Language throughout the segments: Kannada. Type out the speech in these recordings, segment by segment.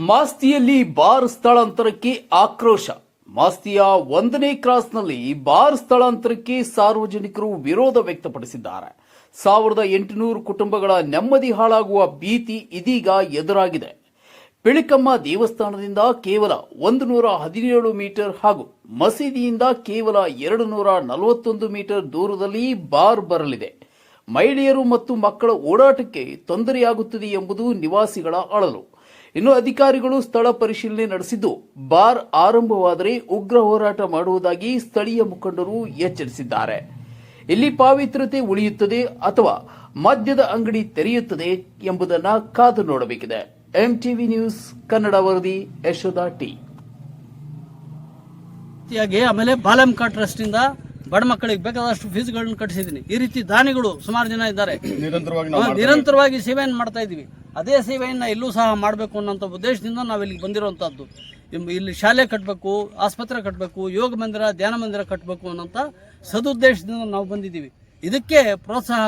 ಮಾಸ್ತಿಯಲ್ಲಿ ಬಾರ್ ಸ್ಥಳಾಂತರಕ್ಕೆ ಆಕ್ರೋಶ. ಮಾಸ್ತಿಯ 1ನೇ ಕ್ರಾಸ್ನಲ್ಲಿ ಬಾರ್ ಸ್ಥಳಾಂತರಕ್ಕೆ ಸಾರ್ವಜನಿಕರು ವಿರೋಧ ವ್ಯಕ್ತಪಡಿಸಿದ್ದಾರೆ. 1800 ಕುಟುಂಬಗಳ ನೆಮ್ಮದಿ ಹಾಳಾಗುವ ಭೀತಿ ಇದೀಗ ಎದುರಾಗಿದೆ. ಪಿಳಿಕಮ್ಮ ದೇವಸ್ಥಾನದಿಂದ ಕೇವಲ 117 ಮೀಟರ್ ಹಾಗೂ ಮಸೀದಿಯಿಂದ ಕೇವಲ 241 ಮೀಟರ್ ದೂರದಲ್ಲಿ ಬಾರ್ ಬರಲಿದೆ. ಮಹಿಳೆಯರು ಮತ್ತು ಮಕ್ಕಳ ಓಡಾಟಕ್ಕೆ ತೊಂದರೆಯಾಗುತ್ತದೆ ಎಂಬುದು ನಿವಾಸಿಗಳ ಅಳಲು. ಇನ್ನು ಅಧಿಕಾರಿಗಳು ಸ್ಥಳ ಪರಿಶೀಲನೆ ನಡೆಸಿದ್ದು ಬಾರ್ ಆರಂಭವಾದರೆ ಉಗ್ರ ಹೋರಾಟ ಮಾಡುವುದಾಗಿ ಸ್ಥಳೀಯ ಮುಖಂಡರು ಎಚ್ಚರಿಸಿದ್ದಾರೆ. ಇಲ್ಲಿ ಪಾವಿತ್ರ್ಯತೆ ಉಳಿಯುತ್ತದೆ ಅಥವಾ ಮದ್ಯದ ಅಂಗಡಿ ತೆರೆಯುತ್ತದೆ ಎಂಬುದನ್ನು ಕಾದು ನೋಡಬೇಕಿದೆ. MTV ನ್ಯೂಸ್ ಕನ್ನಡ ವರದಿ ಯಶೋಧ ಟಿ. ಆಮೇಲೆ ಬಾಲಂಕ ಟ್ರಸ್ಟ್ ಇಂದ ಬಡ ಮಕ್ಕಳಿಗೆ ಬೇಕಾದಷ್ಟು ಫೀಸ್ಗಳನ್ನು ಕಟ್ಟಿಸಿದ್ದೀನಿ. ಈ ರೀತಿ ದಾನಿಗಳು ಸುಮಾರು ಜನ ಇದ್ದಾರೆ. ನಿರಂತರವಾಗಿ ಸೇವೆಯನ್ನು ಮಾಡ್ತಾ ಇದ್ದೀವಿ. ಅದೇ ಸೇವೆಯನ್ನು ಇಲ್ಲೂ ಸಹ ಮಾಡಬೇಕು ಅನ್ನೋಂಥ ಉದ್ದೇಶದಿಂದ ನಾವು ಇಲ್ಲಿಗೆ ಬಂದಿರುವಂಥದ್ದು. ಇಲ್ಲಿ ಶಾಲೆ ಕಟ್ಟಬೇಕು, ಆಸ್ಪತ್ರೆ ಕಟ್ಟಬೇಕು, ಯೋಗ ಮಂದಿರ, ಧ್ಯಾನ ಮಂದಿರ ಕಟ್ಟಬೇಕು ಅನ್ನೋಂಥ ಸದುದ್ದೇಶದಿಂದ ನಾವು ಬಂದಿದ್ದೀವಿ. ಇದಕ್ಕೆ ಪ್ರೋತ್ಸಾಹ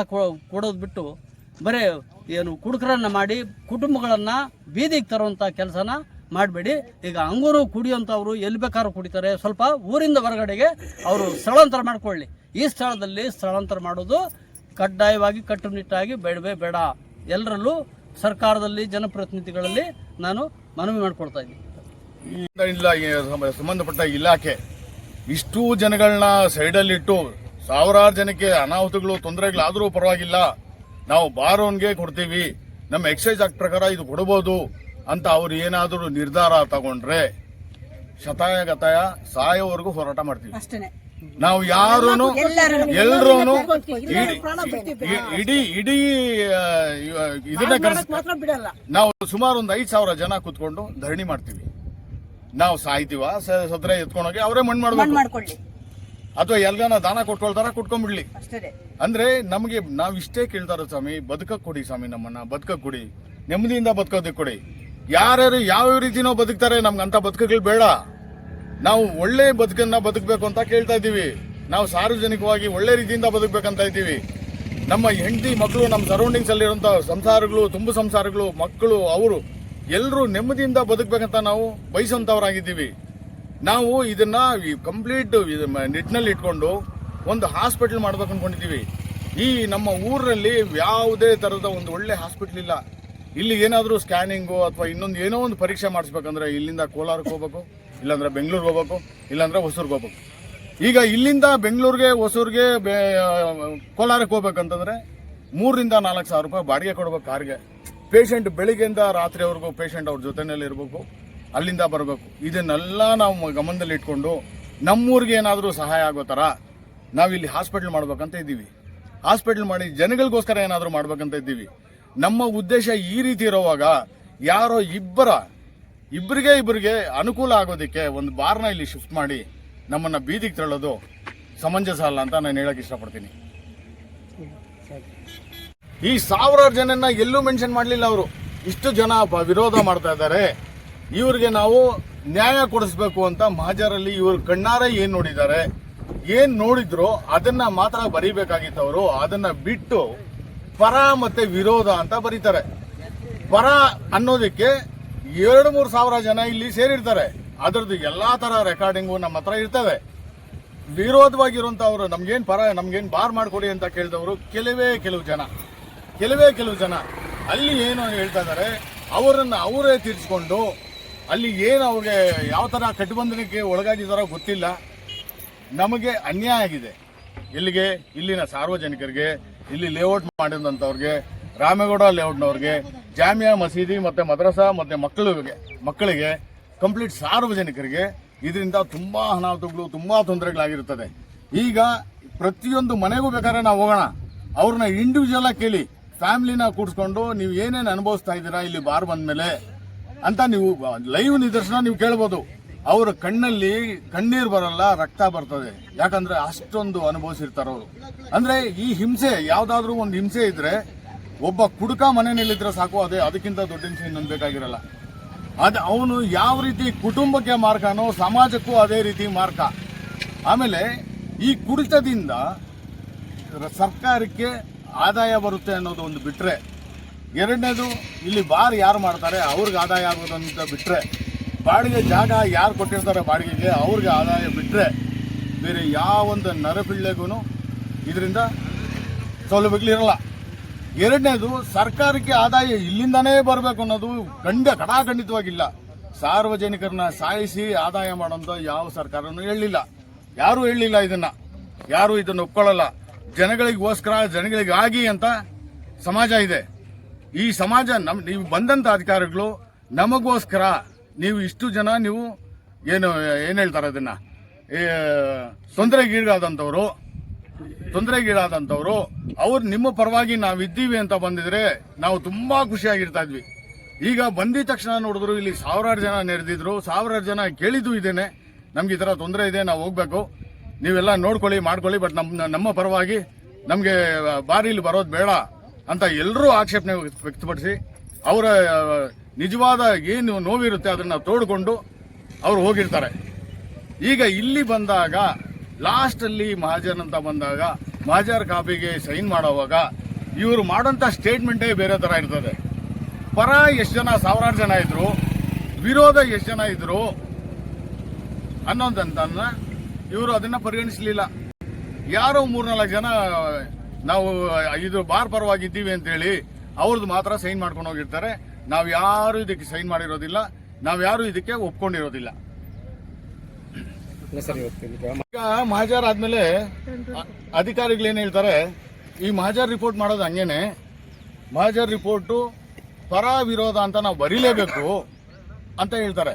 ಕೊಡೋದು ಬಿಟ್ಟು ಬರೀ ಏನು ಕುಡುಕರನ್ನ ಮಾಡಿ ಕುಟುಂಬಗಳನ್ನು ಬೀದಿಗೆ ತರುವಂಥ ಕೆಲಸನ ಮಾಡಬೇಡಿ. ಈಗ ಅಂಗೂರು ಕುಡಿಯುವಂಥವ್ರು ಎಲ್ಲಿ ಬೇಕಾದ್ರೂ ಕುಡಿತಾರೆ. ಸ್ವಲ್ಪ ಊರಿಂದ ಹೊರಗಡೆಗೆ ಅವರು ಸ್ಥಳಾಂತರ ಮಾಡಿಕೊಳ್ಳಿ. ಈ ಸ್ಥಳದಲ್ಲಿ ಸ್ಥಳಾಂತರ ಮಾಡೋದು ಕಡ್ಡಾಯವಾಗಿ ಕಟ್ಟುನಿಟ್ಟಾಗಿ ಬೇಡವೇ ಬೇಡ. ಎಲ್ಲರಲ್ಲೂ ಸರ್ಕಾರದಲ್ಲಿ ಜನಪ್ರತಿನಿಧಿಗಳಲ್ಲಿ ನಾನು ಮನವಿ ಮಾಡಿಕೊಳ್ತಾ ಇದ್ದೀನಿ. ಸಂಬಂಧಪಟ್ಟ ಇಲಾಖೆ ಇಷ್ಟು ಜನಗಳನ್ನ ಸೈಡಲ್ಲಿಟ್ಟು ಸಾವಿರಾರು ಜನಕ್ಕೆ ಅನಾಹುತಗಳು ತೊಂದರೆಗಳಾದರೂ ಪರವಾಗಿಲ್ಲ, ನಾವು ಬಾರೋನ್ಗೆ ಕೊಡ್ತೀವಿ, ನಮ್ಮ ಎಕ್ಸೈಸ್ ಆಕ್ಟ್ ಪ್ರಕಾರ ಇದು ಕೊಡಬಹುದು ಅಂತ ಅವ್ರು ಏನಾದರೂ ನಿರ್ಧಾರ ತಗೊಂಡ್ರೆ ಶತಾಯ ಗತಾಯ ಸಾಯೋವರೆಗೂ ಹೋರಾಟ ಮಾಡ್ತೀವಿ. ನಾವು ಯಾರೂ ಎಲ್ಲರೂ ಇಡೀ ಇದನ್ನ ನಾವು ಸುಮಾರು ಒಂದು 5,000 ಜನ ಕುತ್ಕೊಂಡು ಧರಣಿ ಮಾಡ್ತೀವಿ. ನಾವು ಸಾಯ್ತೀವ ಸದ್ರೆ ಎತ್ಕೊಂಡೋಗಿ ಅವರೇ ಮಣ್ಣು ಮಾಡ್ಬೇಕು, ಅಥವಾ ಎಲ್ಲನ ದಾನ ಕೊಟ್ಕೊಳ್ತಾರ ಕೊಟ್ಕೊಂಡ್ಬಿಡ್ಲಿ. ಅಂದ್ರೆ ನಮಗೆ ನಾವ್ ಇಷ್ಟೇ ಕೇಳ್ತಾರ, ಸ್ವಾಮಿ ಬದುಕಕ್ ಕೊಡಿ, ಸ್ವಾಮಿ ನಮ್ಮನ್ನ ಬದುಕಕ್ ಕೊಡಿ, ನೆಮ್ಮದಿಯಿಂದ ಬದುಕೋದಕ್ಕೆ ಕೊಡಿ. ಯಾರ್ಯಾರು ಯಾವ ರೀತಿನೋ ಬದುಕ್ತಾರೆ, ನಮ್ಗಂತ ಬದುಕಗಳು ಬೇಡ. ನಾವು ಒಳ್ಳೆ ಬದುಕನ್ನ ಬದುಕಬೇಕು ಅಂತ ಕೇಳ್ತಾ ಇದ್ದೀವಿ. ನಾವು ಸಾರ್ವಜನಿಕವಾಗಿ ಒಳ್ಳೆ ರೀತಿಯಿಂದ ಬದುಕಬೇಕಂತ ಇದ್ದೀವಿ. ನಮ್ಮ ಹೆಂಡತಿ ಮಕ್ಕಳು, ನಮ್ಮ ಸರೌಂಡಿಂಗ್ಸ್ ಅಲ್ಲಿರುವಂತ ಸಂಸಾರಗಳು, ತುಂಬು ಸಂಸಾರಗಳು, ಮಕ್ಕಳು, ಅವರು ಎಲ್ಲರೂ ನೆಮ್ಮದಿಯಿಂದ ಬದುಕಬೇಕಂತ ನಾವು ಬಯಸುವಂತವರಾಗಿದ್ದೀವಿ. ನಾವು ಇದನ್ನ ಕಂಪ್ಲೀಟ್ ನಿಟ್ಟಿನಲ್ಲಿ ಇಟ್ಕೊಂಡು ಒಂದು ಹಾಸ್ಪಿಟಲ್ ಮಾಡ್ಬೇಕು ಅನ್ಕೊಂಡಿದ್ದೀವಿ. ಈ ನಮ್ಮ ಊರಲ್ಲಿ ಯಾವುದೇ ತರದ ಒಂದು ಒಳ್ಳೆ ಹಾಸ್ಪಿಟಲ್ ಇಲ್ಲ. ಇಲ್ಲಿ ಏನಾದರೂ ಸ್ಕ್ಯಾನಿಂಗು ಅಥವಾ ಇನ್ನೊಂದು ಏನೋ ಒಂದು ಪರೀಕ್ಷೆ ಮಾಡಿಸ್ಬೇಕಂದ್ರೆ ಇಲ್ಲಿಂದ ಕೋಲಾರಕ್ಕೆ ಹೋಗ್ಬೇಕು, ಇಲ್ಲಾಂದ್ರೆ ಬೆಂಗಳೂರಿಗೆ ಹೋಗ್ಬೇಕು, ಇಲ್ಲಾಂದ್ರೆ ಹೊಸೂರಿಗೆ ಹೋಗ್ಬೇಕು. ಈಗ ಇಲ್ಲಿಂದ ಬೆಂಗಳೂರಿಗೆ, ಹೊಸೂರಿಗೆ, ಕೋಲಾರಕ್ಕೆ ಹೋಗ್ಬೇಕಂತಂದ್ರೆ 3,000 to 4,000 ರೂಪಾಯಿ ಬಾಡಿಗೆ ಕೊಡ್ಬೇಕು ಕಾರ್ಗೆ. ಪೇಷಂಟ್ ಬೆಳಿಗ್ಗೆಯಿಂದ ರಾತ್ರಿವರೆಗೂ ಪೇಷಂಟ್ ಅವ್ರ ಜೊತೆನಲ್ಲಿ ಇರಬೇಕು, ಅಲ್ಲಿಂದ ಬರಬೇಕು. ಇದನ್ನೆಲ್ಲ ನಾವು ಗಮನದಲ್ಲಿ ಇಟ್ಕೊಂಡು ನಮ್ಮೂರಿಗೆ ಏನಾದರೂ ಸಹಾಯ ಆಗೋ ಥರ ನಾವಿಲ್ಲಿ ಹಾಸ್ಪಿಟಲ್ ಮಾಡ್ಬೇಕಂತ ಇದ್ದೀವಿ. ಹಾಸ್ಪಿಟಲ್ ಮಾಡಿ ಜನಗಳಿಗೋಸ್ಕರ ಏನಾದರೂ ಮಾಡ್ಬೇಕಂತ ಇದ್ದೀವಿ. ನಮ್ಮ ಉದ್ದೇಶ ಈ ರೀತಿ ಇರುವಾಗ ಯಾರೋ ಇಬ್ಬರಿಗೆ ಅನುಕೂಲ ಆಗೋದಕ್ಕೆ ಒಂದು ಬಾರ್ನ ಇಲ್ಲಿ ಶಿಫ್ಟ್ ಮಾಡಿ ನಮ್ಮನ್ನ ಬೀದಿಗೆ ತಳ್ಳೋದು ಸಮಂಜಸ ಅಲ್ಲ ಅಂತ ನಾನು ಹೇಳಕ್ ಇಷ್ಟಪಡ್ತೀನಿ. ಈ 1000 ಜನನ್ನ ಎಲ್ಲೂ ಮೆನ್ಷನ್ ಮಾಡಲಿಲ್ಲ ಅವರು. ಇಷ್ಟು ಜನ ವಿರೋಧ ಮಾಡ್ತಾ ಇದ್ದಾರೆ. ಇವ್ರಿಗೆ ನಾವು ನ್ಯಾಯ ಕೊಡಿಸ್ಬೇಕು ಅಂತ ಮಹಾಜರಲ್ಲಿ ಇವ್ರ ಕಣ್ಣಾರೆ ಏನ್ ನೋಡಿದ್ದಾರೆ, ಏನ್ ನೋಡಿದ್ರು ಅದನ್ನ ಮಾತ್ರ ಬರೀಬೇಕಾಗಿತ್ತು. ಅವರು ಅದನ್ನ ಬಿಟ್ಟು ಪರ ಮತ್ತೆ ವಿರೋಧ ಅಂತ ಬರೀತಾರೆ. ಪರ ಅನ್ನೋದಕ್ಕೆ 2-3 ಸಾವಿರ ಜನ ಇಲ್ಲಿ ಸೇರಿರ್ತಾರೆ. ಅದರದ್ದು ಎಲ್ಲಾ ತರ ರೆಕಾರ್ಡಿಂಗು ನಮ್ಮ ಹತ್ರ ಇರ್ತವೆ. ವಿರೋಧವಾಗಿರುವಂತವ್ರು ನಮ್ಗೇನ್ ಬಾರ್ ಮಾಡ್ಕೊಡಿ ಅಂತ ಕೇಳಿದವರು ಕೆಲವೇ ಜನ ಅಲ್ಲಿ ಏನು ಹೇಳ್ತಾ ಇದ್ದಾರೆ, ಅವರನ್ನ ಅವರೇ ತೀರಿಸಿಕೊಂಡು ಅಲ್ಲಿ ಏನು ಅವ್ರಿಗೆ ಯಾವ ತರ ಕಟ್ಟುಬಂಧನಕ್ಕೆ ಒಳಗಾಗಿದ್ದಾರೋ ಗೊತ್ತಿಲ್ಲ. ನಮಗೆ ಅನ್ಯಾಯ ಆಗಿದೆ. ಇಲ್ಲಿಗೆ ಇಲ್ಲಿನ ಸಾರ್ವಜನಿಕರಿಗೆ, ಇಲ್ಲಿ ಲೇಔಟ್ ಮಾಡಿದಂಥವ್ರಿಗೆ, ರಾಮೇಗೌಡ ಲೇಔಟ್ನವ್ರಿಗೆ, ಜಾಮಿಯಾ ಮಸೀದಿ ಮತ್ತೆ ಮದ್ರಸಾ ಮತ್ತೆ ಮಕ್ಕಳಿಗೆ ಕಂಪ್ಲೀಟ್ ಸಾರ್ವಜನಿಕರಿಗೆ ಇದರಿಂದ ತುಂಬಾ ಅನಾಹುತಗಳು, ತುಂಬಾ ತೊಂದರೆಗಳಾಗಿರುತ್ತದೆ. ಈಗ ಪ್ರತಿಯೊಂದು ಮನೆಗೂ ಬೇಕಾದ್ರೆ ನಾವು ಹೋಗೋಣ, ಅವ್ರನ್ನ ಇಂಡಿವಿಜುವಲ್ ಆಗಿ ಕೇಳಿ, ಫ್ಯಾಮಿಲಿನ ಕೂಡಿಸ್ಕೊಂಡು ನೀವು ಏನೇನು ಅನುಭವಿಸ್ತಾ ಇದ್ದೀರಾ ಇಲ್ಲಿ ಬಾರ್ ಬಂದ್ಮೇಲೆ ಅಂತ ನೀವು ಲೈವ್ ನಿದರ್ಶನ ನೀವು ಕೇಳ್ಬೋದು. ಅವರ ಕಣ್ಣಲ್ಲಿ ಕಣ್ಣೀರು ಬರಲ್ಲ, ರಕ್ತ ಬರ್ತದೆ. ಯಾಕಂದ್ರೆ ಅಷ್ಟೊಂದು ಅನುಭವಿಸಿರ್ತಾರವರು. ಅಂದ್ರೆ ಈ ಹಿಂಸೆ, ಯಾವ್ದಾದ್ರು ಒಂದು ಹಿಂಸೆ ಇದ್ರೆ ಒಬ್ಬ ಕುಡುಕ ಮನೆಯಲ್ಲಿದ್ರೆ ಸಾಕು, ಅದಕ್ಕಿಂತ ದೊಡ್ಡ ಹಿಂಸೆ ಇನ್ನೊಂದು ಬೇಕಾಗಿರಲ್ಲ. ಅವನು ಯಾವ ರೀತಿ ಕುಟುಂಬಕ್ಕೆ ಮಾರ್ಕನೋ ಸಮಾಜಕ್ಕೂ ಅದೇ ರೀತಿ ಮಾರ್ಕ. ಆಮೇಲೆ ಈ ಕುಡಿತದಿಂದ ಸರ್ಕಾರಕ್ಕೆ ಆದಾಯ ಬರುತ್ತೆ ಅನ್ನೋದು ಒಂದು ಬಿಟ್ರೆ ಎರಡನೇದು ಇಲ್ಲಿ ಬಾರ್ ಯಾರು ಮಾಡ್ತಾರೆ ಅವ್ರಿಗೆ ಆದಾಯ ಆಗೋದು ಅಂತ ಬಿಟ್ಟರೆ, ಬಾಡಿಗೆ ಜಾಗ ಯಾರು ಕೊಟ್ಟಿರ್ತಾರೆ ಬಾಡಿಗೆಗೆ ಅವ್ರಿಗೆ ಆದಾಯ ಬಿಟ್ಟರೆ ಬೇರೆ ಯಾವೊಂದು ನರಪಿಳ್ಳೆಗೂ ಇದರಿಂದ ಸೌಲಭ್ಯಗಳಿರಲ್ಲ. ಎರಡನೇದು, ಸರ್ಕಾರಕ್ಕೆ ಆದಾಯ ಇಲ್ಲಿಂದನೇ ಬರಬೇಕು ಅನ್ನೋದು ಖಡಾಖಂಡಿತವಾಗಿಲ್ಲ. ಸಾರ್ವಜನಿಕರನ್ನ ಸಾಯಿಸಿ ಆದಾಯ ಮಾಡೋಂಥ ಯಾವ ಸರ್ಕಾರನೂ ಹೇಳಲಿಲ್ಲ, ಯಾರೂ ಹೇಳಲಿಲ್ಲ. ಯಾರು ಇದನ್ನು ಒಪ್ಕೊಳ್ಳಲ್ಲ. ಜನಗಳಿಗೋಸ್ಕರ, ಜನಗಳಿಗಾಗಿ ಅಂತ ಸಮಾಜ ಇದೆ. ಈ ಸಮಾಜ ನೀವು ಬಂದಂತ ಅಧಿಕಾರಿಗಳು ನಮಗೋಸ್ಕರ, ನೀವು ಇಷ್ಟು ಜನ ನೀವು ಏನು ಹೇಳ್ತಾರೆ ಅದನ್ನ ತೊಂದರೆಗೀಡಾದಂಥವ್ರು ಅವ್ರು ನಿಮ್ಮ ಪರವಾಗಿ ನಾವಿದ್ದೀವಿ ಅಂತ ಬಂದಿದ್ರೆ ನಾವು ತುಂಬಾ ಖುಷಿಯಾಗಿರ್ತಾ ಇದ್ವಿ. ಈಗ ಬಂದಿದ ತಕ್ಷಣ ನೋಡಿದ್ರು ಇಲ್ಲಿ ಸಾವಿರಾರು ಜನ ನೆರೆದಿದ್ರು, ಸಾವಿರಾರು ಜನ ಕೇಳಿದ್ದು ಇದೇನೆ, ನಮ್ಗೆ ಈ ತರ ತೊಂದರೆ ಇದೆ, ನಾವು ಹೋಗ್ಬೇಕು, ನೀವೆಲ್ಲ ನೋಡ್ಕೊಳ್ಳಿ ಮಾಡ್ಕೊಳ್ಳಿ, ಬಟ್ ನಮ್ಮ ಪರವಾಗಿ ನಮ್ಗೆ ಬಾರಿಲಿ ಬರೋದು ಬೇಡ ಅಂತ ಎಲ್ಲರೂ ಆಕ್ಷೇಪಣೆ ವ್ಯಕ್ತಪಡಿಸಿ ಅವರ ನಿಜವಾದ ಏನು ನೋವಿರುತ್ತೆ ಅದನ್ನ ತೋಡ್ಕೊಂಡು ಅವ್ರು ಹೋಗಿರ್ತಾರೆ. ಈಗ ಇಲ್ಲಿ ಬಂದಾಗ ಲಾಸ್ಟ್ ಅಲ್ಲಿ ಮಹಾಜನ್ ಅಂತ ಬಂದಾಗ ಮಹಾಜರ್ ಕಾಪಿಗೆ ಸೈನ್ ಮಾಡೋವಾಗ ಇವರು ಮಾಡೋಂಥ ಸ್ಟೇಟ್ಮೆಂಟೇ ಬೇರೆ ತರ ಇರ್ತದೆ. ಪರ ಎಷ್ಟು ಜನ, ಸಾವಿರಾರು ಜನ ಇದ್ರು, ವಿರೋಧ ಎಷ್ಟು ಜನ ಇದ್ರು ಅನ್ನೋದಂತನ್ನ ಇವರು ಅದನ್ನ ಪರಿಗಣಿಸಲಿಲ್ಲ. ಯಾರೋ 3-4 ಜನ ನಾವು ಇದು ಬಾರ್ ಪರವಾಗಿದ್ದೀವಿ ಅಂತ ಹೇಳಿ ಅವ್ರದ್ದು ಮಾತ್ರ ಸೈನ್ ಮಾಡ್ಕೊಂಡು ಹೋಗಿರ್ತಾರೆ. ನಾವ್ ಯಾರು ಇದಕ್ಕೆ ಸೈನ್ ಮಾಡಿರೋದಿಲ್ಲ, ನಾವ್ ಯಾರು ಇದಕ್ಕೆ ಒಪ್ಕೊಂಡಿರೋದಿಲ್ಲ. ಈಗ ಮಹಾಜರ್ ಆದ್ಮೇಲೆ ಅಧಿಕಾರಿಗಳು ಏನ್ ಹೇಳ್ತಾರೆ, ಈ ಮಹಾಜರ್ ರಿಪೋರ್ಟ್ ಮಾಡೋದು ಹಂಗೇನೆ, ಮಹಾಜರ್ ರಿಪೋರ್ಟು ಪರ ವಿರೋಧ ಅಂತ ನಾವು ಬರೀಲೇಬೇಕು ಅಂತ ಹೇಳ್ತಾರೆ.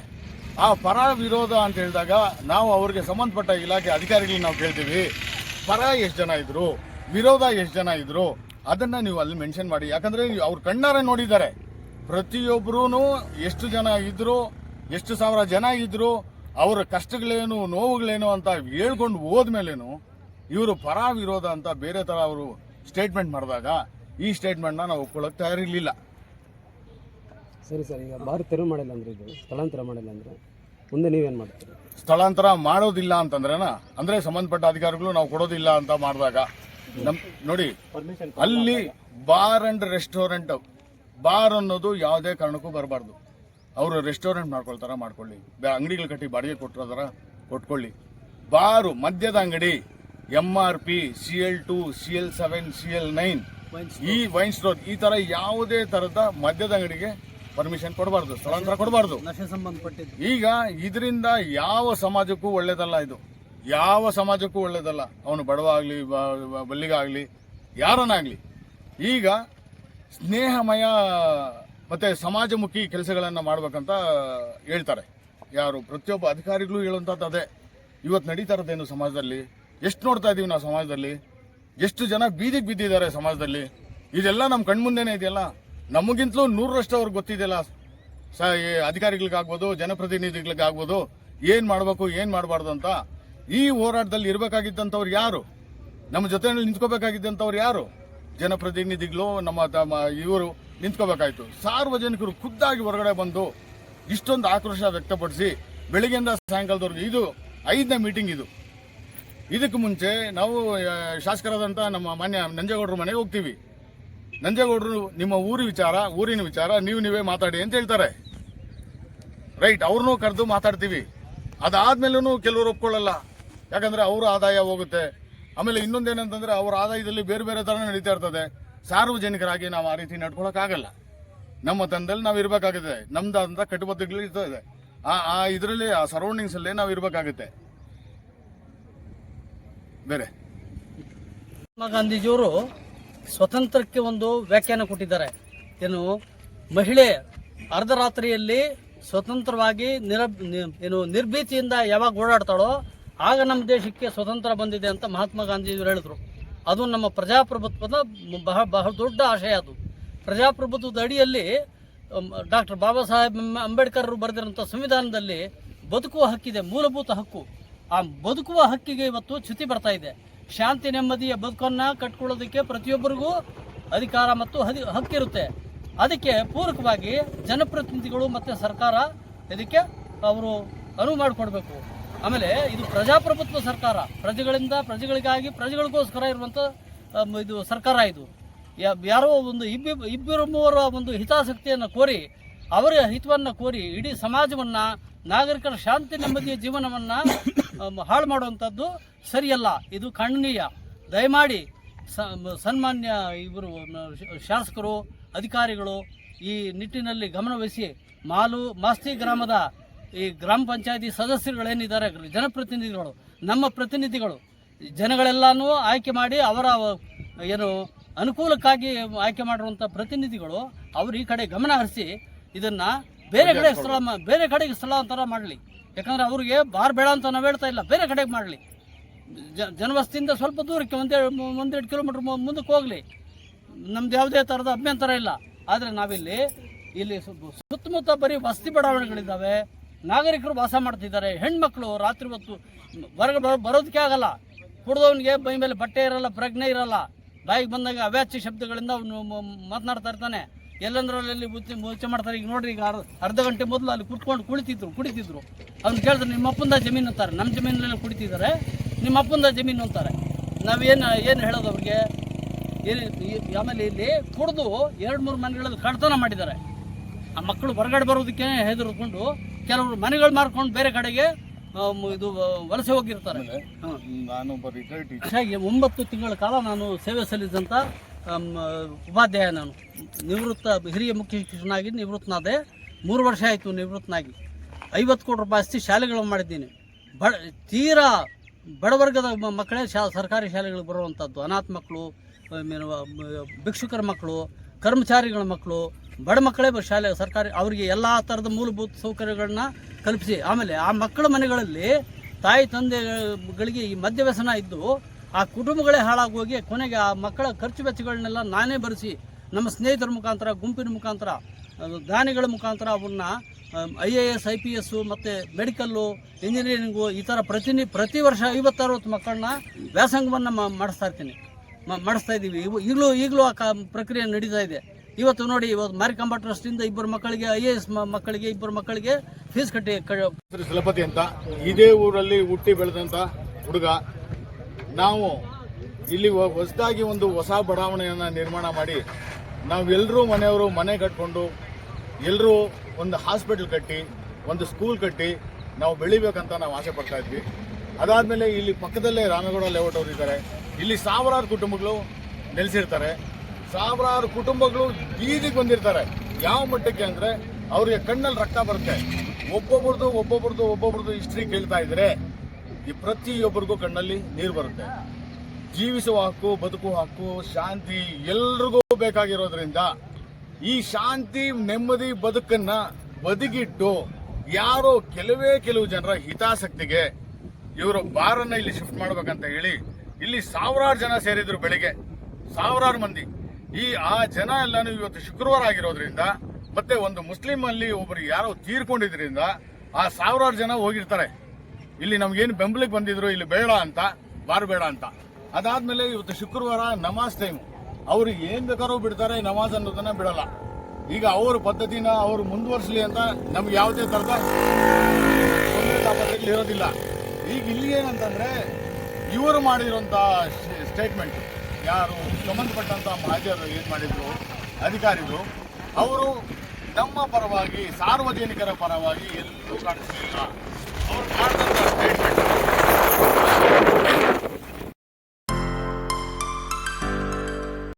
ಆ ಪರ ವಿರೋಧ ಅಂತ ಹೇಳಿದಾಗ ನಾವು ಅವ್ರಿಗೆ ಸಂಬಂಧಪಟ್ಟ ಇಲಾಖೆ ಅಧಿಕಾರಿಗಳು ನಾವು ಕೇಳ್ತೀವಿ, ಪರ ಎಷ್ಟು ಜನ ಇದ್ರು, ವಿರೋಧ ಎಷ್ಟು ಜನ ಇದ್ರು, ಅದನ್ನ ನೀವು ಅಲ್ಲಿ ಮೆನ್ಷನ್ ಮಾಡಿ. ಯಾಕಂದ್ರೆ ಅವ್ರ ಕಣ್ಣಾರೆ ನೋಡಿದ್ದಾರೆ, ಪ್ರತಿಯೊಬ್ಬರೂ ಎಷ್ಟು ಜನ ಇದ್ರು, ಎಷ್ಟು ಸಾವಿರ ಜನ ಇದ್ರು, ಅವರ ಕಷ್ಟಗಳೇನು ನೋವುಗಳೇನು ಅಂತ ಹೇಳ್ಕೊಂಡು ಹೋದ್ಮೇಲೇನು ಇವರು ಪರ ವಿರೋಧ ಅಂತ ಬೇರೆ ತರ ಅವರು ಸ್ಟೇಟ್ಮೆಂಟ್ ಮಾಡಿದಾಗ ಈ ಸ್ಟೇಟ್ಮೆಂಟ್ನ ನಾವು ಒಪ್ಕೊಳ್ಳೋಕೆ ತಯಾರಿರ್ಲಿಲ್ಲ. ಸರಿ ಸರ್, ಈಗ ಬಾರ್ ತೆರವು ಮಾಡಿಲ್ಲ ಅಂದ್ರೆ, ಇದು ಸ್ಥಳಾಂತರ ಮಾಡಿಲ್ಲ ಅಂದ್ರೆ ಮುಂದೆ ನೀವೇನು ಮಾಡ್ತೀರಿ? ಸ್ಥಳಾಂತರ ಮಾಡೋದಿಲ್ಲ ಅಂತಂದ್ರೇನ, ಅಂದ್ರೆ ಸಂಬಂಧಪಟ್ಟ ಅಧಿಕಾರಿಗಳು ನಾವು ಕೊಡೋದಿಲ್ಲ ಅಂತ ಮಾಡಿದಾಗ ನೋಡಿ, ಅಲ್ಲಿ ಬಾರ್ ಅಂಡ್ ರೆಸ್ಟೋರೆಂಟ್, ಬಾರ್ ಅನ್ನೋದು ಯಾವುದೇ ಕಾರಣಕ್ಕೂ ಬರಬಾರ್ದು. ಅವರು ರೆಸ್ಟೋರೆಂಟ್ ಮಾಡ್ಕೊಳ್ತಾರ ಮಾಡ್ಕೊಳ್ಳಿ, ಅಂಗಡಿಗಳು ಕಟ್ಟಿ ಬಾಡಿಗೆ ಕೊಟ್ಟಿರೋದಾರ ಕೊಟ್ಕೊಳ್ಳಿ. ಬಾರು ಮದ್ಯದ ಅಂಗಡಿ MRP, CL2, CL7, CL9 ಈ ವೈನ್ ಸ್ಟೋರ್ ಈ ತರ ಯಾವುದೇ ತರದ ಮದ್ಯದ ಅಂಗಡಿಗೆ ಪರ್ಮಿಷನ್ ಕೊಡಬಾರ್ದು, ಸ್ಥಳಾಂತರ ಕೊಡಬಾರ್ದು. ಈಗ ಇದರಿಂದ ಯಾವ ಸಮಾಜಕ್ಕೂ ಒಳ್ಳೇದಲ್ಲ, ಇದು ಯಾವ ಸಮಾಜಕ್ಕೂ ಒಳ್ಳೇದಲ್ಲ. ಅವನು ಬಡವ ಆಗ್ಲಿ ಬಲ್ಲಿಗ ಆಗ್ಲಿ ಯಾರನ್ನಾಗ್ಲಿ. ಈಗ ಸ್ನೇಹಮಯ ಮತ್ತೆ ಸಮಾಜಮುಖಿ ಕೆಲಸಗಳನ್ನ ಮಾಡ್ಬೇಕಂತ ಹೇಳ್ತಾರೆ ಯಾರು, ಪ್ರತಿಯೊಬ್ಬ ಅಧಿಕಾರಿಗಳು ಹೇಳುವಂತದ್ದು ಅದೇ. ಇವತ್ತು ನಡೀತಾ ಇರೋದೇನು ಸಮಾಜದಲ್ಲಿ, ಎಷ್ಟು ನೋಡ್ತಾ ಇದೀವಿ ನಾವು ಸಮಾಜದಲ್ಲಿ, ಎಷ್ಟು ಜನ ಬೀದಿಗೆ ಬಿದ್ದಿದ್ದಾರೆ ಸಮಾಜದಲ್ಲಿ, ಇದೆಲ್ಲ ನಮ್ಮ ಕಣ್ಮುಂದೆನೇ ಇದೆಯಲ್ಲ. ನಮಗಿಂತಲೂ 100ರಷ್ಟು ಅವ್ರಿಗೆ ಗೊತ್ತಿದೆಯಲ್ಲ, ಅಧಿಕಾರಿಗಳಿಗಾಗ್ಬೋದು, ಜನಪ್ರತಿನಿಧಿಗಳಿಗಾಗ್ಬೋದು, ಏನ್ ಮಾಡಬೇಕು ಏನ್ ಮಾಡಬಾರ್ದು ಅಂತ. ಈ ಹೋರಾಟದಲ್ಲಿ ಇರಬೇಕಾಗಿದ್ದಂಥವ್ರು ಯಾರು, ನಮ್ಮ ಜೊತೆಯಲ್ಲಿ ನಿಂತ್ಕೋಬೇಕಾಗಿದ್ದಂಥವ್ರು ಯಾರು? ಜನಪ್ರತಿನಿಧಿಗಳು, ನಮ್ಮ ಇವರು ನಿಂತ್ಕೋಬೇಕಾಯ್ತು. ಸಾರ್ವಜನಿಕರು ಖುದ್ದಾಗಿ ಹೊರಗಡೆ ಬಂದು ಇಷ್ಟೊಂದು ಆಕ್ರೋಶ ವ್ಯಕ್ತಪಡಿಸಿ ಬೆಳಿಗ್ಗೆಯಿಂದ ಸಾಯಂಕಾಲದವರೆಗೂ, ಇದು 5ನೇ ಮೀಟಿಂಗ್ ಇದು. ಇದಕ್ಕೆ ಮುಂಚೆ ನಾವು ಶಾಸಕರಾದಂಥ ನಮ್ಮ ಮಾನ್ಯ ನಂಜೇಗೌಡರ ಮನೆಗೆ ಹೋಗ್ತೀವಿ. ನಂಜೇಗೌಡರು ನಿಮ್ಮ ಊರಿನ ವಿಚಾರ ನೀವೇ ಮಾತಾಡಿ ಅಂತ ಹೇಳ್ತಾರೆ. ರೈಟ್, ಅವ್ರನ್ನೂ ಕರೆದು ಮಾತಾಡ್ತೀವಿ. ಅದಾದ್ಮೇಲೂ ಕೆಲವರು ಒಪ್ಕೊಳ್ಳಲ್ಲ, ಯಾಕಂದ್ರೆ ಅವ್ರ ಆದಾಯ ಹೋಗುತ್ತೆ. ಆಮೇಲೆ ಇನ್ನೊಂದೇನಂತಂದ್ರೆ ಅವ್ರ ಆದಾಯದಲ್ಲಿ ಬೇರೆ ಬೇರೆ ತರ ನಡೀತಾ ಇರ್ತದೆ. ಸಾರ್ವಜನಿಕರಾಗಿ ನಾವು ಆ ರೀತಿ ನಡ್ಕೊಳಕ್ಕಾಗಲ್ಲ. ನಮ್ಮ ತಂದಲ್ಲಿ ನಾವು ಇರಬೇಕಾಗುತ್ತೆ, ನಮ್ದಾದಂಥ ಕಟ್ಟುಬದ್ಧಗಳು ಇರ್ತದೆ. ಆ ಇದರಲ್ಲಿ ಆ ಸರೌಂಡಿಂಗ್ಸ್ ಅಲ್ಲೇ ನಾವು ಇರಬೇಕಾಗುತ್ತೆ. ಬೇರೆ ಮಹಾತ್ಮ ಗಾಂಧೀಜಿಯವರು ಸ್ವತಂತ್ರಕ್ಕೆ ಒಂದು ವ್ಯಾಖ್ಯಾನ ಕೊಟ್ಟಿದ್ದಾರೆ. ಏನು, ಮಹಿಳೆ ಅರ್ಧರಾತ್ರಿಯಲ್ಲಿ ಸ್ವತಂತ್ರವಾಗಿ ನಿರ್ಭೀತಿಯಿಂದ ಯಾವಾಗ ಓಡಾಡ್ತಾಳೋ ಆಗ ನಮ್ಮ ದೇಶಕ್ಕೆ ಸ್ವತಂತ್ರ ಬಂದಿದೆ ಅಂತ ಮಹಾತ್ಮ ಗಾಂಧೀಜಿಯವರು ಹೇಳಿದ್ರು. ಅದು ನಮ್ಮ ಪ್ರಜಾಪ್ರಭುತ್ವದ ಬಹಳ ದೊಡ್ಡ ಆಶಯ. ಅದು ಪ್ರಜಾಪ್ರಭುತ್ವದ ಅಡಿಯಲ್ಲಿ ಡಾಕ್ಟರ್ ಬಾಬಾ ಸಾಹೇಬ್ ಅಂಬೇಡ್ಕರ್ ಬರೆದಿರುವಂಥ ಸಂವಿಧಾನದಲ್ಲಿ ಬದುಕುವ ಹಕ್ಕಿದೆ, ಮೂಲಭೂತ ಹಕ್ಕು. ಆ ಬದುಕುವ ಹಕ್ಕಿಗೆ ಇವತ್ತು ಚ್ಯುತಿ ಬರ್ತಾ ಇದೆ. ಶಾಂತಿ ನೆಮ್ಮದಿಯ ಬದುಕನ್ನು ಕಟ್ಕೊಳ್ಳೋದಕ್ಕೆ ಪ್ರತಿಯೊಬ್ಬರಿಗೂ ಅಧಿಕಾರ ಮತ್ತು ಹಕ್ಕಿರುತ್ತೆ. ಅದಕ್ಕೆ ಪೂರಕವಾಗಿ ಜನಪ್ರತಿನಿಧಿಗಳು ಮತ್ತು ಸರ್ಕಾರ ಇದಕ್ಕೆ ಅವರು ಅನುವು ಮಾಡಿಕೊಡ್ಬೇಕು. ಆಮೇಲೆ ಇದು ಪ್ರಜಾಪ್ರಭುತ್ವ ಸರ್ಕಾರ, ಪ್ರಜೆಗಳಿಂದ ಪ್ರಜೆಗಳಿಗಾಗಿ ಪ್ರಜೆಗಳಿಗೋಸ್ಕರ ಇರುವಂಥ ಇದು ಸರ್ಕಾರ. ಇದು ಯಾರೋ ಒಂದು ಇಬ್ಬರು ಮೂವರ ಒಂದು ಹಿತಾಸಕ್ತಿಯನ್ನು ಕೋರಿ ಅವರ ಹಿತವನ್ನು ಕೋರಿ ಇಡೀ ಸಮಾಜವನ್ನು ನಾಗರಿಕರ ಶಾಂತಿ ನೆಮ್ಮದಿಯ ಜೀವನವನ್ನು ಹಾಳು ಮಾಡುವಂಥದ್ದು ಸರಿಯಲ್ಲ. ಇದು ಖಂಡನೀಯ. ದಯಮಾಡಿ ಸನ್ಮಾನ್ಯ ಇವರು ಶಾಸಕರು ಅಧಿಕಾರಿಗಳು ಈ ನಿಟ್ಟಿನಲ್ಲಿ ಗಮನವಹಿಸಿ ಮಾಸ್ತಿ ಗ್ರಾಮದ ಈ ಗ್ರಾಮ ಪಂಚಾಯತಿ ಸದಸ್ಯರುಗಳೇನಿದ್ದಾರೆ, ಜನಪ್ರತಿನಿಧಿಗಳು, ನಮ್ಮ ಪ್ರತಿನಿಧಿಗಳು, ಜನಗಳೆಲ್ಲನೂ ಆಯ್ಕೆ ಮಾಡಿ ಅವರ ಏನು ಅನುಕೂಲಕ್ಕಾಗಿ ಆಯ್ಕೆ ಮಾಡಿರುವಂಥ ಪ್ರತಿನಿಧಿಗಳು ಅವರು ಈ ಕಡೆ ಗಮನ ಹರಿಸಿ ಇದನ್ನು ಬೇರೆ ಕಡೆಗೆ ಸ್ಥಳಾಂತರ ಮಾಡಲಿ. ಯಾಕಂದರೆ ಅವ್ರಿಗೆ ಬಾರ್ ಬೇಡ ಅಂತ ನಾವು ಹೇಳ್ತಾ ಇಲ್ಲ, ಬೇರೆ ಕಡೆಗೆ ಮಾಡಲಿ. ಜನವಸತಿಯಿಂದ ಸ್ವಲ್ಪ ದೂರಕ್ಕೆ ಒಂದೆರಡು ಕಿಲೋಮೀಟ್ರ್ ಮುಂದಕ್ಕೆ ಹೋಗಲಿ, ನಮ್ದು ಯಾವುದೇ ಥರದ ಅಭ್ಯಂತರ ಇಲ್ಲ. ಆದರೆ ನಾವಿಲ್ಲಿ ಸುತ್ತಮುತ್ತ ಬರೀ ವಸತಿ ಬಡಾವಣೆಗಳಿದ್ದಾವೆ, ನಾಗರಿಕರು ವಾಸ ಮಾಡ್ತಿದ್ದಾರೆ. ಹೆಣ್ಮಕ್ಳು ರಾತ್ರಿ ಹೊತ್ತು ಹೊರಗೆ ಬರೋದಕ್ಕೆ ಆಗಲ್ಲ. ಕುಡ್ದವನಿಗೆ ಮೈ ಮೇಲೆ ಬಟ್ಟೆ ಇರಲ್ಲ, ಪ್ರಜ್ಞೆ ಇರಲ್ಲ, ಬಾಯಿಗೆ ಬಂದಾಗ ಅವ್ಯಾಚ್ಯ ಶಬ್ದಗಳಿಂದ ಅವನು ಮಾತನಾಡ್ತಾ ಇರ್ತಾನೆ. ಎಲ್ಲಂದ್ರಲ್ಲಿ ಮುಚ್ಚೆ ಮಾಡ್ತಾರೆ. ಈಗ ನೋಡ್ರಿ, ಈಗ ಅರ್ಧ ಗಂಟೆ ಮೊದಲು ಅಲ್ಲಿ ಕುಡಿತಿದ್ರು. ಅವ್ನು ಕೇಳಿದ್ರೆ ನಿಮ್ಮ ಅಪ್ಪಂದ ಜಮೀನು ಅಂತಾರೆ, ನಮ್ಮ ಜಮೀನಲ್ಲಿ ಕುಡಿತಿದ್ದಾರೆ, ನಿಮ್ಮ ಅಪ್ಪಂದ ಜಮೀನು ಅಂತಾರೆ. ನಾವೇನು ಹೇಳೋದು ಅವ್ರಿಗೆ? ಆಮೇಲೆ ಇಲ್ಲಿ ಕುಡಿದು 2-3 ಮನೆಗಳಲ್ಲಿ ಕಳ್ತನ ಮಾಡಿದ್ದಾರೆ. ಆ ಮಕ್ಕಳು ಹೊರಗಡೆ ಬರೋದಕ್ಕೆ ಹೆದರ್ಕೊಂಡು ಕೆಲವರು ಮನೆಗಳು ಮಾರ್ಕೊಂಡು ಬೇರೆ ಕಡೆಗೆ ಇದು ವಲಸೆ ಹೋಗಿರ್ತಾರೆ. ಹಾಗೆ 9 ತಿಂಗಳ ಕಾಲ ನಾನು ಸೇವೆ ಸಲ್ಲಿಸಿದಂಥ ಉಪಾಧ್ಯಾಯ. ನಾನು ಹಿರಿಯ ಮುಖ್ಯ ಶಿಕ್ಷಕನಾಗಿ ನಿವೃತ್ತನಾದೆ. 3 ವರ್ಷ ಆಯಿತು ನಿವೃತ್ತನಾಗಿ. 50 ಕೋಟಿ ರೂಪಾಯಿ ಅಸ್ತಿ ಶಾಲೆಗಳನ್ನು ಮಾಡಿದ್ದೀನಿ. ತೀರಾ ಬಡವರ್ಗದ ಮಕ್ಕಳೇ ಸರ್ಕಾರಿ ಶಾಲೆಗಳಿಗೆ ಬರುವಂಥದ್ದು. ಅನಾಥ ಮಕ್ಕಳು, ಭಿಕ್ಷುಕರ ಮಕ್ಕಳು, ಕರ್ಮಚಾರಿಗಳ ಮಕ್ಕಳು, ಬಡ ಮಕ್ಕಳೇ ಶಾಲೆ ಸರ್ಕಾರಿ ಅವರಿಗೆ ಎಲ್ಲ ಥರದ ಮೂಲಭೂತ ಸೌಕರ್ಯಗಳನ್ನ ಕಲ್ಪಿಸಿ, ಆಮೇಲೆ ಆ ಮಕ್ಕಳ ಮನೆಗಳಲ್ಲಿ ತಾಯಿ ತಂದೆಗಳಿಗೆ ಈ ಮದ್ಯವ್ಯಸನ ಇದ್ದು ಆ ಕುಟುಂಬಗಳೇ ಹಾಳಾಗೋಗಿ ಕೊನೆಗೆ ಆ ಮಕ್ಕಳ ಖರ್ಚು ವೆಚ್ಚಗಳನ್ನೆಲ್ಲ ನಾನೇ ಭರಿಸಿ ನಮ್ಮ ಸ್ನೇಹಿತರ ಮುಖಾಂತರ, ಗುಂಪಿನ ಮುಖಾಂತರ, ದಾನಿಗಳ ಮುಖಾಂತರ ಅವನ್ನ IAS IPS ಮತ್ತು ಮೆಡಿಕಲ್ಲು, ಇಂಜಿನಿಯರಿಂಗು ಈ ಥರ ಪ್ರತಿ ವರ್ಷ 50-60 ಮಕ್ಕಳನ್ನ ವ್ಯಾಸಂಗವನ್ನು ಮಾಡಿಸ್ತಾ ಇದ್ದೀವಿ. ಈಗಲೂ ಆ ಪ್ರಕ್ರಿಯೆ ನಡೀತಾ ಇದೆ. ಇವತ್ತು ನೋಡಿ, ಇವತ್ತು ಮಾರಿಕಾಂಬಾ ಟ್ರಸ್ಟಿಂದ 2 ಮಕ್ಕಳಿಗೆ, IAS ಮಕ್ಕಳಿಗೆ 2 ಮಕ್ಕಳಿಗೆ ಫೀಸ್ ಕಟ್ಟಿ. ಚಲಪತಿ ಅಂತ ಇದೇ ಊರಲ್ಲಿ ಹುಟ್ಟಿ ಬೆಳೆದಂತ ಹುಡುಗ. ನಾವು ಇಲ್ಲಿ ಹೊಸದಾಗಿ ಒಂದು ಹೊಸ ಬಡಾವಣೆಯನ್ನು ನಿರ್ಮಾಣ ಮಾಡಿ ನಾವೆಲ್ಲರೂ ಮನೆಯವರು ಮನೆ ಕಟ್ಕೊಂಡು ಎಲ್ಲರೂ ಒಂದು ಹಾಸ್ಪಿಟಲ್ ಕಟ್ಟಿ, ಒಂದು ಸ್ಕೂಲ್ ಕಟ್ಟಿ ನಾವು ಬೆಳಿಬೇಕಂತ ನಾವು ಆಸೆ ಪಡ್ತಾ ಇದ್ವಿ. ಅದಾದಮೇಲೆ ಇಲ್ಲಿ ಪಕ್ಕದಲ್ಲೇ ರಾಮೇಗೌಡ ಲೇಔಟ್ ಅವರು ಇದ್ದಾರೆ. ಇಲ್ಲಿ ಸಾವಿರಾರು ಕುಟುಂಬಗಳು ನೆಲೆಸಿರ್ತಾರೆ. ಸಾವಿರಾರು ಕುಟುಂಬಗಳು ಬೀದಿಗೆ ಬಂದಿರ್ತಾರೆ. ಯಾವ ಮಟ್ಟಕ್ಕೆ ಅಂದರೆ ಅವ್ರಿಗೆ ಕಣ್ಣಲ್ಲಿ ರಕ್ತ ಬರುತ್ತೆ. ಒಬ್ಬೊಬ್ರದ್ದು ಹಿಸ್ಟ್ರಿ ಕೇಳ್ತಾ ಇದ್ರೆ ಈ ಪ್ರತಿಯೊಬ್ಬರಿಗೂ ಕಣ್ಣಲ್ಲಿ ನೀರು ಬರುತ್ತೆ. ಜೀವಿಸುವ ಹಕ್ಕು, ಬದುಕುವ ಹಕ್ಕು, ಶಾಂತಿ ಎಲ್ರಿಗೂ ಬೇಕಾಗಿರೋದ್ರಿಂದ ಈ ಶಾಂತಿ ನೆಮ್ಮದಿ ಬದುಕನ್ನ ಬದಿಗಿಟ್ಟು ಯಾರೋ ಕೆಲವು ಜನರ ಹಿತಾಸಕ್ತಿಗೆ ಇವರು ಬಾರನ್ನ ಇಲ್ಲಿ ಶಿಫ್ಟ್ ಮಾಡ್ಬೇಕಂತ ಹೇಳಿ ಇಲ್ಲಿ ಸಾವಿರಾರು ಜನ ಸೇರಿದ್ರು. ಬೆಳಿಗ್ಗೆ ಸಾವಿರಾರು ಮಂದಿ. ಆ ಜನ ಎಲ್ಲಾನು ಇವತ್ತು ಶುಕ್ರವಾರ ಆಗಿರೋದ್ರಿಂದ ಮತ್ತೆ ಒಂದು ಮುಸ್ಲಿಂ ಅಲ್ಲಿ ಒಬ್ಬರು ಯಾರೋ ತೀರ್ಕೊಂಡಿದ್ರಿಂದ ಆ ಸಾವಿರಾರು ಜನ ಹೋಗಿರ್ತಾರೆ. ಇಲ್ಲಿ ನಮ್ಗೇನು ಬೆಂಬಲಿಗೆ ಬಂದಿದ್ರು, ಇಲ್ಲಿ ಬೇಡ ಅಂತ, ಬಾರ್ ಬೇಡ ಅಂತ. ಅದಾದ್ಮೇಲೆ ಇವತ್ತು ಶುಕ್ರವಾರ ನಮಾಜ್ ಟೈಮ್. ಅವ್ರು ಏನ್ ಬೇಕಾದ್ರೂ ಬಿಡ್ತಾರೆ, ನಮಾಜ್ ಅನ್ನೋದನ್ನ ಬಿಡಲ್ಲ. ಈಗ ಅವ್ರ ಪದ್ಧತಿನ ಅವರು ಮುಂದುವರಿಸಲಿ ಅಂತ ನಮ್ಗೆ ಯಾವುದೇ ತರದ ಇರೋದಿಲ್ಲ. ಈಗ ಇಲ್ಲಿ ಏನಂತಂದ್ರೆ ಇವರು ಮಾಡಿರುವಂತ ಸ್ಟೇಟ್ಮೆಂಟ್, ಯಾರು ಸಂಬಂಧಪಟ್ಟಂತ ಮಾಧ್ಯಮರು ಏನ್ ಮಾಡಿದ್ರು ಅಧಿಕಾರಿಗಳು, ಅವರು ನಮ್ಮ ಪರವಾಗಿ, ಸಾರ್ವಜನಿಕರ ಪರವಾಗಿ ಎಲ್ಲೂ ಕಾಣಿಸಲಿಲ್ಲ.